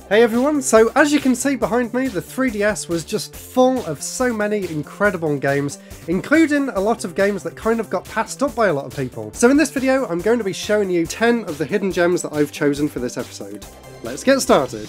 Hey everyone, so as you can see behind me, the 3DS was just full of so many incredible games, including a lot of games that kind of got passed up by a lot of people. So in this video, I'm going to be showing you 10 of the hidden gems that I've chosen for this episode. Let's get started.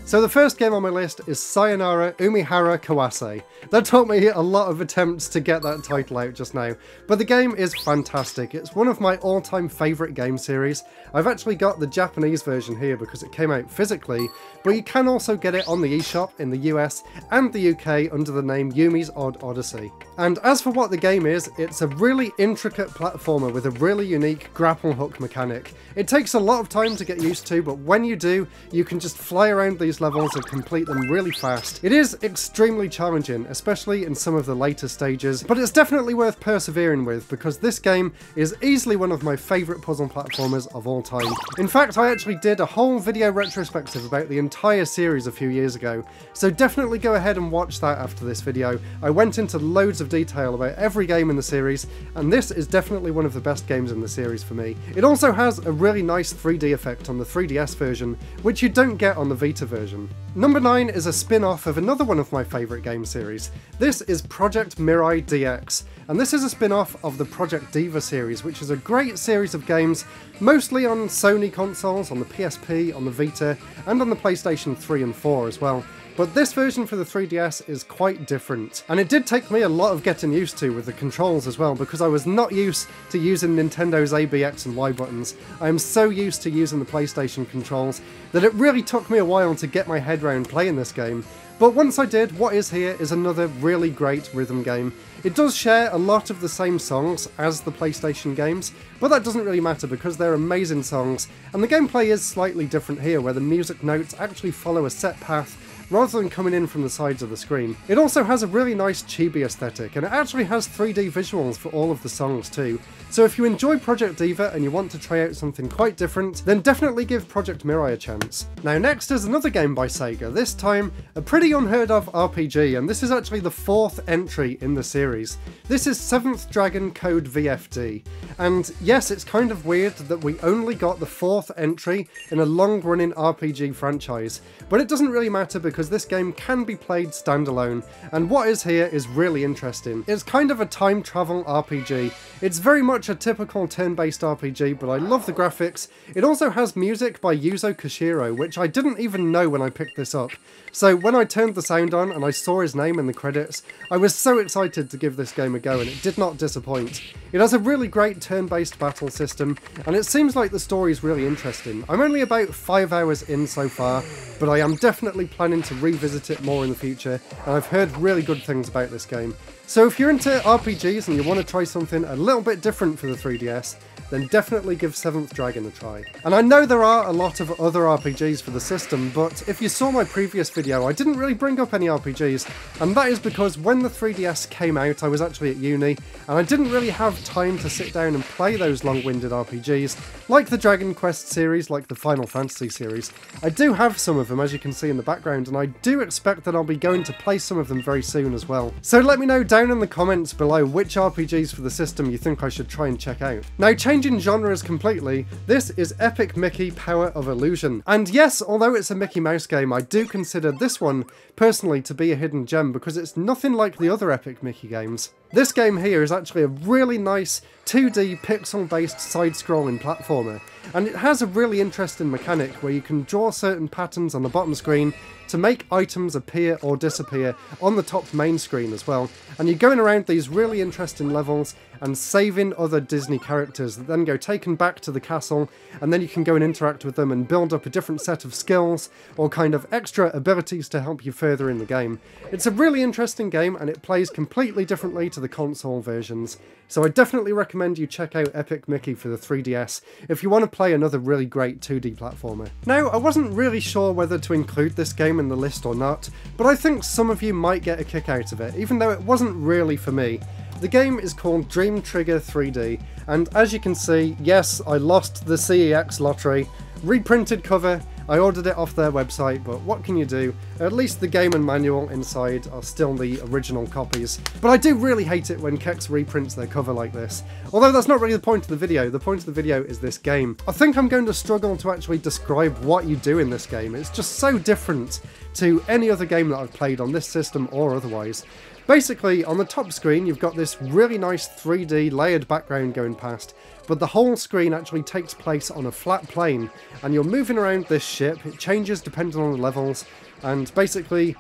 So the first game on my list is Sayonara Umihara Kawase. That took me a lot of attempts to get that title out just now, but the game is fantastic. It's one of my all-time favourite game series. I've actually got the Japanese version here because it came out physically, but you can also get it on the eShop in the US and the UK under the name Yumi's Odd Odyssey. And as for what the game is, it's a really intricate platformer with a really unique grapple hook mechanic. It takes a lot of time to get used to, but when you do, you can just fly around these levels and complete them really fast. It is extremely challenging, especially in some of the later stages, but it's definitely worth persevering with because this game is easily one of my favourite puzzle platformers of all time. In fact, I actually did a whole video retrospective about the entire series a few years ago, so definitely go ahead and watch that after this video. I went into loads of detail about every game in the series, and this is definitely one of the best games in the series for me. It also has a really nice 3D effect on the 3DS version, which you don't get on the Vita version. Number 9 is a spin-off of another one of my favourite game series. This is Project Mirai DX, and this is a spin-off of the Project Diva series, which is a great series of games, mostly on Sony consoles, on the PSP, on the Vita, and on the PlayStation 3 and 4 as well. But this version for the 3DS is quite different, and it did take me a lot of getting used to with the controls as well, because I was not used to using Nintendo's A, B, X and Y buttons. I am so used to using the PlayStation controls that it really took me a while to get my head around playing this game. But once I did, what is here is another really great rhythm game. It does share a lot of the same songs as the PlayStation games, but that doesn't really matter because they're amazing songs, and the gameplay is slightly different here, where the music notes actually follow a set path rather than coming in from the sides of the screen. It also has a really nice chibi aesthetic, and it actually has 3D visuals for all of the songs too. So if you enjoy Project Diva and you want to try out something quite different, then definitely give Project Mirai a chance. Now next is another game by Sega, this time a pretty unheard of RPG, and this is actually the 4th entry in the series. This is 7th Dragon Code VFD, and yes, it's kind of weird that we only got the 4th entry in a long-running RPG franchise, but it doesn't really matter because this game can be played standalone, and what is here is really interesting. It's kind of a time travel RPG. It's very much a typical turn-based RPG, but I love the graphics. It also has music by Yuzo Koshiro, which I didn't even know when I picked this up. So when I turned the sound on and I saw his name in the credits, I was so excited to give this game a go, and it did not disappoint. It has a really great turn-based battle system, and it seems like the story is really interesting. I'm only about 5 hours in so far, but I am definitely planning to revisit it more in the future, and I've heard really good things about this game. So if you're into RPGs and you want to try something a little bit different for the 3DS, then definitely give 7th Dragon a try. And I know there are a lot of other RPGs for the system, but if you saw my previous video, I didn't really bring up any RPGs, and that is because when the 3DS came out, I was actually at uni, and I didn't really have time to sit down and play those long-winded RPGs, like the Dragon Quest series, like the Final Fantasy series. I do have some of them, as you can see in the background, and I do expect that I'll be going to play some of them very soon as well. So let me know down in the comments below which RPGs for the system you think I should try and check out. Now, changing genres completely, this is Epic Mickey Power of Illusion. And yes, although it's a Mickey Mouse game, I do consider this one personally to be a hidden gem because it's nothing like the other Epic Mickey games. This game here is actually a really nice 2D pixel-based side-scrolling platformer, and it has a really interesting mechanic where you can draw certain patterns on the bottom screen to make items appear or disappear on the top main screen as well, and you're going around these really interesting levels and saving other Disney characters that then go taken back to the castle, and then you can go and interact with them and build up a different set of skills or kind of extra abilities to help you further in the game. It's a really interesting game, and it plays completely differently to the console versions, so I definitely recommend you check out Epic Mickey for the 3DS if you want to play another really great 2D platformer. Now, I wasn't really sure whether to include this game in the list or not, but I think some of you might get a kick out of it, even though it wasn't really for me. The game is called Dream Trigger 3D, and as you can see, yes, I lost the CEX lottery, reprinted cover, I ordered it off their website, but what can you do? At least the game and manual inside are still the original copies. But I do really hate it when Kex reprints their cover like this. Although that's not really the point of the video. The point of the video is this game. I think I'm going to struggle to actually describe what you do in this game. It's just so different to any other game that I've played on this system or otherwise. Basically, on the top screen you've got this really nice 3D layered background going past, but the whole screen actually takes place on a flat plane, and you're moving around this ship. It changes depending on the levels, and basically,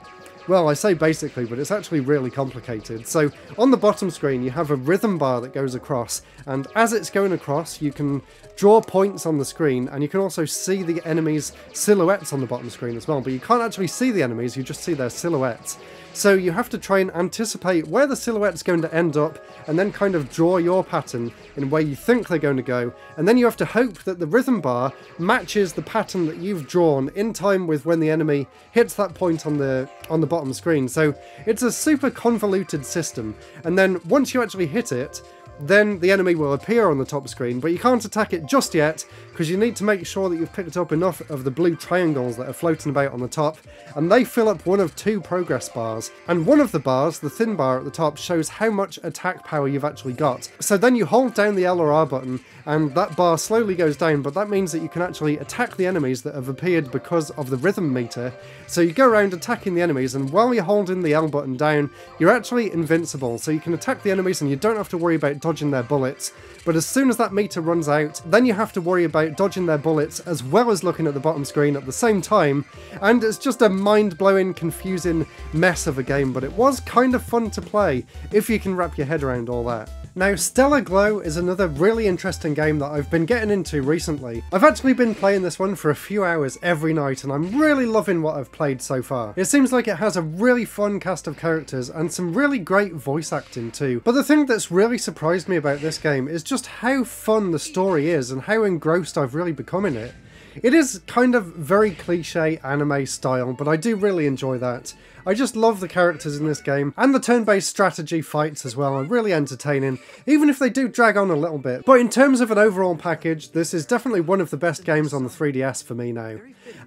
well, I say basically, but it's actually really complicated. So on the bottom screen you have a rhythm bar that goes across, and as it's going across you can draw points on the screen, and you can also see the enemies' silhouettes on the bottom screen as well, but you can't actually see the enemies, you just see their silhouettes. So you have to try and anticipate where the silhouette's going to end up, and then kind of draw your pattern in where you think they're going to go, and then you have to hope that the rhythm bar matches the pattern that you've drawn in time with when the enemy hits that point on the bottom screen. So it's a super convoluted system, and then once you actually hit it, then the enemy will appear on the top screen, but you can't attack it just yet because you need to make sure that you've picked up enough of the blue triangles that are floating about on the top, and they fill up one of two progress bars. And one of the bars, the thin bar at the top, shows how much attack power you've actually got. So then you hold down the L or R button and that bar slowly goes down, but that means that you can actually attack the enemies that have appeared because of the rhythm meter. So you go around attacking the enemies, and while you're holding the L button down, you're actually invincible, so you can attack the enemies and you don't have to worry about dodging their bullets. But as soon as that meter runs out, then you have to worry about dodging their bullets as well as looking at the bottom screen at the same time, and it's just a mind-blowing, confusing mess of a game, but it was kind of fun to play if you can wrap your head around all that. Now, Stella Glow is another really interesting game that I've been getting into recently. I've actually been playing this one for a few hours every night, and I'm really loving what I've played so far. It seems like it has a really fun cast of characters and some really great voice acting too. But the thing that's really surprised me about this game is just how fun the story is and how engrossed I've really become in it. It is kind of very cliche anime style, but I do really enjoy that. I just love the characters in this game, and the turn-based strategy fights as well are really entertaining, even if they do drag on a little bit. But in terms of an overall package, this is definitely one of the best games on the 3DS for me now.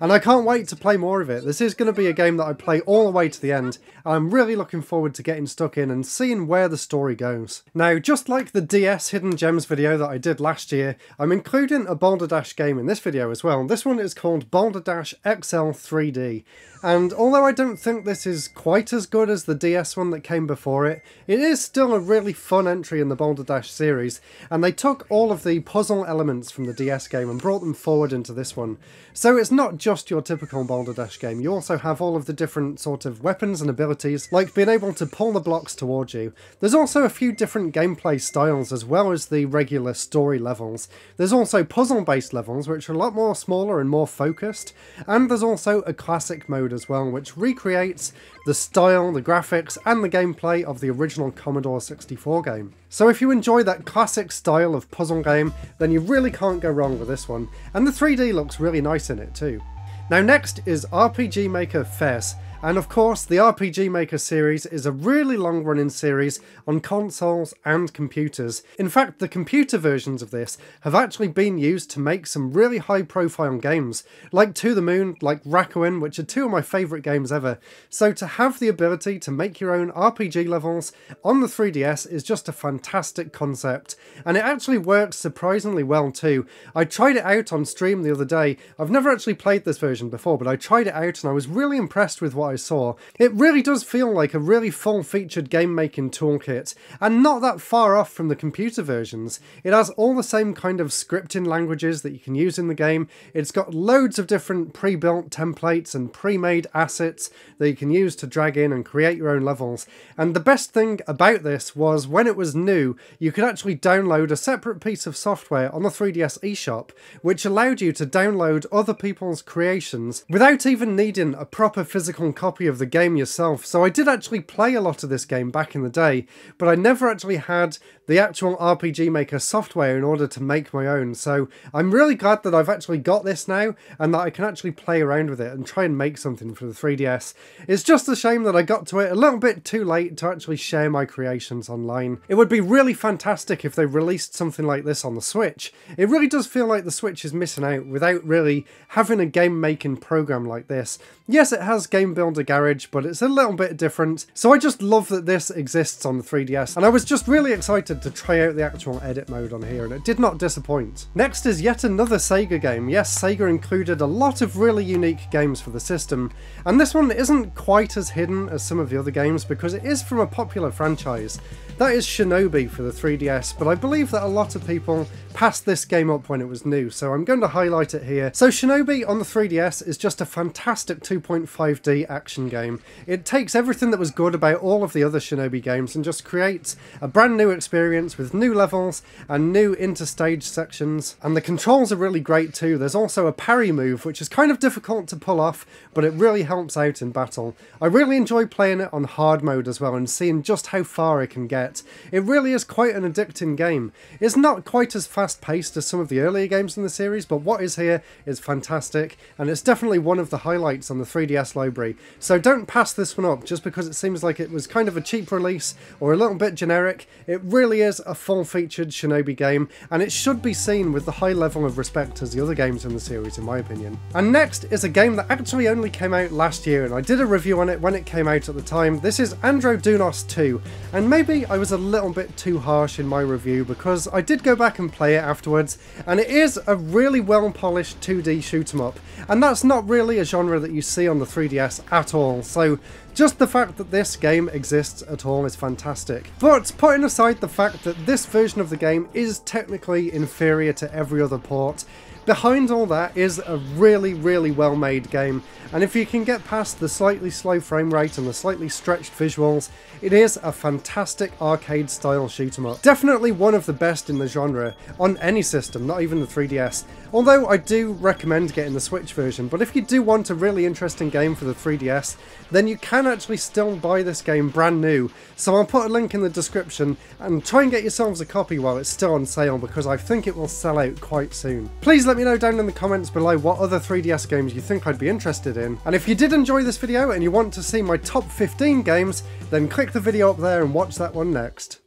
And I can't wait to play more of it. This is going to be a game that I play all the way to the end, and I'm really looking forward to getting stuck in and seeing where the story goes. Now, just like the DS Hidden Gems video that I did last year, I'm including a Boulder Dash game in this video as well. This one is called Boulder Dash XL 3D. And although I don't think this is quite as good as the DS one that came before it, it is still a really fun entry in the Boulder Dash series, and they took all of the puzzle elements from the DS game and brought them forward into this one. So it's not just your typical Boulder Dash game, you also have all of the different sort of weapons and abilities, like being able to pull the blocks towards you. There's also a few different gameplay styles as well as the regular story levels. There's also puzzle-based levels, which are a lot more smaller and more focused, and there's also a classic mode as well, which recreates the style, the graphics, and the gameplay of the original Commodore 64 game. So if you enjoy that classic style of puzzle game, then you really can't go wrong with this one, and the 3D looks really nice in it too. Now next is RPG Maker FES, and of course the RPG Maker series is a really long running series on consoles and computers. In fact, the computer versions of this have actually been used to make some really high profile games, like To the Moon, like Rakuen, which are two of my favourite games ever. So to have the ability to make your own RPG levels on the 3DS is just a fantastic concept, and it actually works surprisingly well too. I tried it out on stream the other day. I've never actually played this version before, but I tried it out and I was really impressed with what I saw. It really does feel like a really full-featured game-making toolkit, and not that far off from the computer versions. It has all the same kind of scripting languages that you can use in the game. It's got loads of different pre-built templates and pre-made assets that you can use to drag in and create your own levels. And the best thing about this was when it was new, you could actually download a separate piece of software on the 3DS eShop, which allowed you to download other people's creations without even needing a proper physical copy of the game yourself. So I did actually play a lot of this game back in the day, but I never actually had the actual RPG Maker software in order to make my own. So I'm really glad that I've actually got this now and that I can actually play around with it and try and make something for the 3DS. It's just a shame that I got to it a little bit too late to actually share my creations online. It would be really fantastic if they released something like this on the Switch. It really does feel like the Switch is missing out without really having a game making program like this. Yes, it has Game Builder Garage, but it's a little bit different. So I just love that this exists on the 3DS, and I was just really excited to try out the actual edit mode on here, and it did not disappoint. Next is yet another Sega game. Yes, Sega included a lot of really unique games for the system, and this one isn't quite as hidden as some of the other games because it is from a popular franchise. That is Shinobi for the 3DS, but I believe that a lot of people passed this game up when it was new, so I'm going to highlight it here. So Shinobi on the 3DS is just a fantastic 2.5D action game. It takes everything that was good about all of the other Shinobi games and just creates a brand new experience with new levels and new interstage sections. And the controls are really great too. There's also a parry move, which is kind of difficult to pull off, but it really helps out in battle. I really enjoy playing it on hard mode as well and seeing just how far I can get. It really is quite an addicting game. It's not quite as fast-paced as some of the earlier games in the series, but what is here is fantastic, and it's definitely one of the highlights on the 3DS library. So don't pass this one up just because it seems like it was kind of a cheap release or a little bit generic. It really is a full-featured Shinobi game, and it should be seen with the high level of respect as the other games in the series, in my opinion. And next is a game that actually only came out last year, and I did a review on it when it came out at the time. This is Andro Dunos 2, and maybe I was a little bit too harsh in my review because I did go back and play it afterwards, and it is a really well polished 2D shoot 'em up, and that's not really a genre that you see on the 3DS at all, so just the fact that this game exists at all is fantastic. But putting aside the fact that this version of the game is technically inferior to every other port, behind all that is a really well made game, and if you can get past the slightly slow frame rate and the slightly stretched visuals, it is a fantastic arcade style shoot 'em up. Definitely one of the best in the genre on any system, not even the 3DS. Although I do recommend getting the Switch version, but if you do want a really interesting game for the 3DS, then you can actually still buy this game brand new. So I'll put a link in the description and try and get yourselves a copy while it's still on sale because I think it will sell out quite soon. Please let me know down in the comments below what other 3DS games you think I'd be interested in. And if you did enjoy this video and you want to see my top 15 games, then click the video up there and watch that one next.